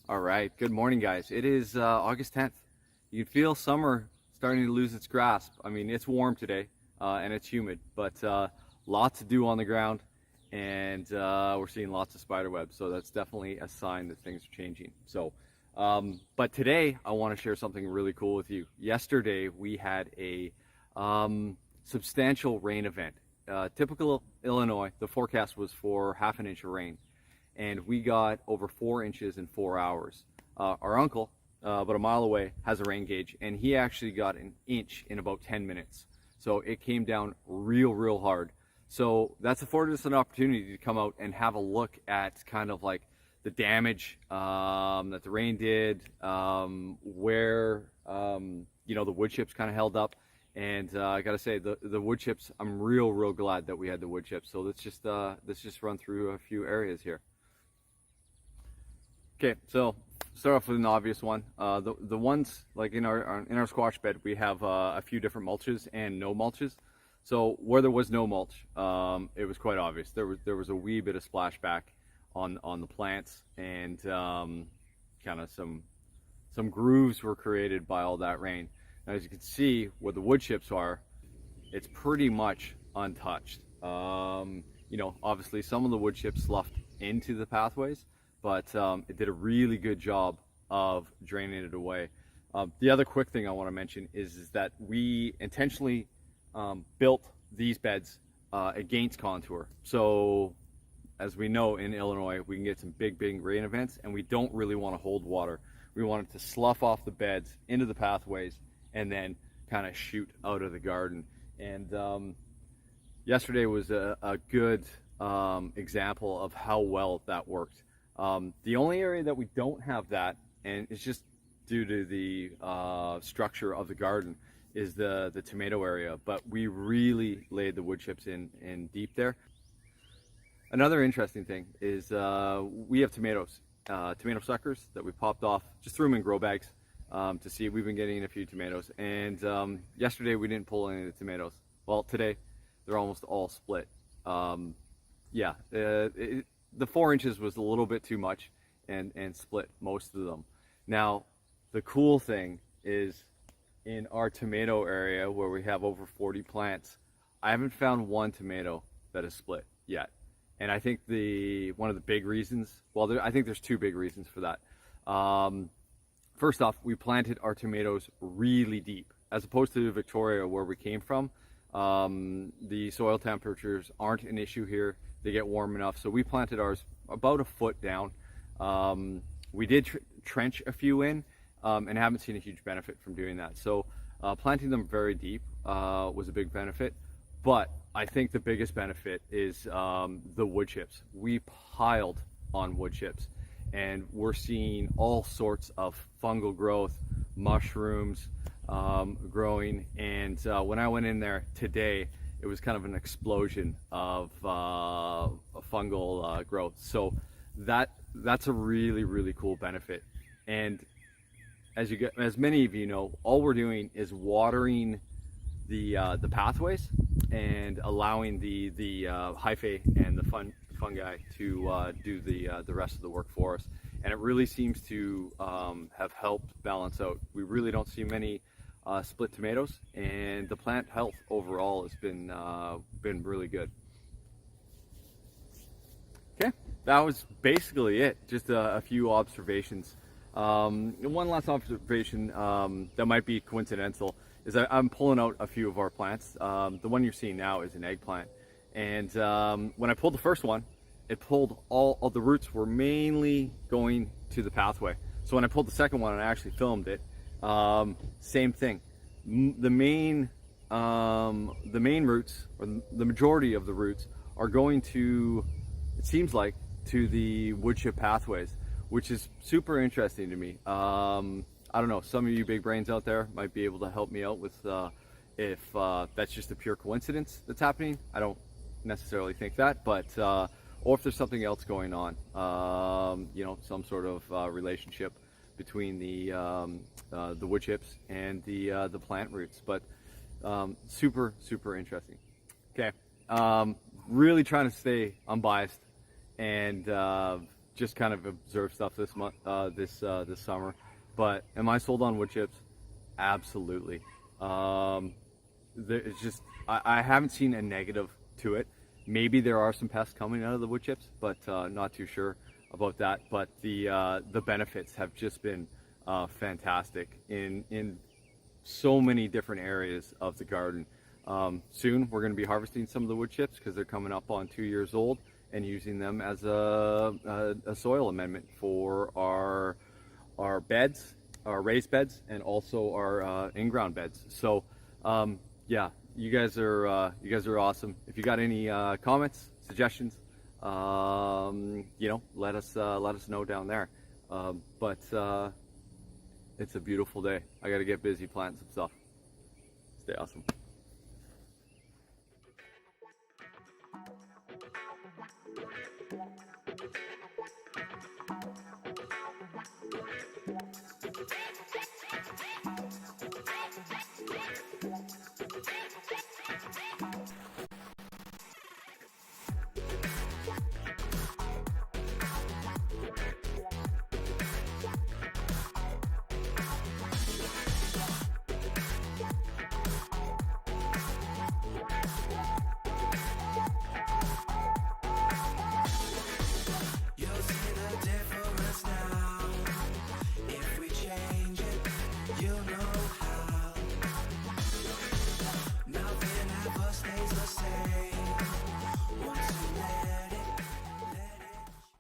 All right, good morning, guys. It is August 10th. You can feel summer starting to lose its grasp. I mean, it's warm today and it's humid, but lots to do on the ground, and we're seeing lots of spider webs. So that's definitely a sign that things are changing. But today I want to share something really cool with you. Yesterday we had a substantial rain event. Typical Illinois, the forecast was for half an inch of rain, and we got over 4 inches in 4 hours. Our uncle, about a mile away, has a rain gauge, and he actually got an inch in about 10 minutes. So it came down real hard. So that's afforded us an opportunity to come out and have a look at kind of like the damage that the rain did, where the wood chips kind of held up. And I gotta say, the wood chips, I'm real glad that we had the wood chips. So let's just run through a few areas here. Okay, so start off with an obvious one. The ones like in our squash bed, we have a few different mulches and no mulches. So where there was no mulch, it was quite obvious. There was a wee bit of splashback on the plants, and kind of some grooves were created by all that rain. Now, as you can see, where the wood chips are, it's pretty much untouched. Obviously some of the wood chips sloughed into the pathways, but it did a really good job of draining it away. The other quick thing I want to mention is that we intentionally built these beds against contour. So as we know, in Illinois, we can get some big rain events, and we don't really want to hold water. We want it to slough off the beds into the pathways and then kind of shoot out of the garden. And yesterday was a good example of how well that worked. The only area that we don't have that, and it's just due to the structure of the garden, is the tomato area, but we really laid the wood chips in deep there. Another interesting thing is we have tomatoes, tomato suckers that we popped off, just threw them in grow bags to see. We've been getting a few tomatoes, and yesterday we didn't pull any of the tomatoes. Well, today they're almost all split. The 4 inches was a little bit too much, and split most of them. Now, the cool thing is, in our tomato area where we have over 40 plants, I haven't found one tomato that is split yet. And I think one of the big reasons, I think there's two big reasons for that. First off, we planted our tomatoes really deep, as opposed to Victoria where we came from. The soil temperatures aren't an issue here. They get warm enough. So we planted ours about a foot down. We did trench a few in, and haven't seen a huge benefit from doing that. So planting them very deep was a big benefit. But I think the biggest benefit is the wood chips. We piled on wood chips, and we're seeing all sorts of fungal growth, mushrooms growing. And when I went in there today, it was kind of an explosion of fungal growth. So that's a really cool benefit. And as many of you know, all we're doing is watering the pathways and allowing the hyphae and the fungi to do the rest of the work for us. And it really seems to have helped balance out. We really don't see many split tomatoes, and the plant health overall has been really good. Okay, that was basically it. Just a few observations. One last observation that might be coincidental is I'm pulling out a few of our plants. The one you're seeing now is an eggplant, and when I pulled the first one, it pulled all of the roots were mainly going to the pathway. So when I pulled the second one and I actually filmed it, same thing. The main roots, or the majority of the roots, are going to, it seems like, to the wood chip pathways, which is super interesting to me. I don't know, some of you big brains out there might be able to help me out with if that's just a pure coincidence that's happening. I don't necessarily think that, but or if there's something else going on, some sort of relationship between the wood chips and the plant roots. But super interesting. Okay, really trying to stay unbiased and just kind of observed stuff this month, this summer. But am I sold on wood chips? Absolutely. It's just I haven't seen a negative to it. Maybe there are some pests coming out of the wood chips, but not too sure about that. But the benefits have just been fantastic in so many different areas of the garden. Soon we're going to be harvesting some of the wood chips because they're coming up on 2 years old, and using them as a soil amendment for our beds, our raised beds, and also our in-ground beds. So yeah, you guys are awesome. If you got any comments, suggestions, you know, let us know down there. But it's a beautiful day. I got to get busy planting some stuff. Stay awesome.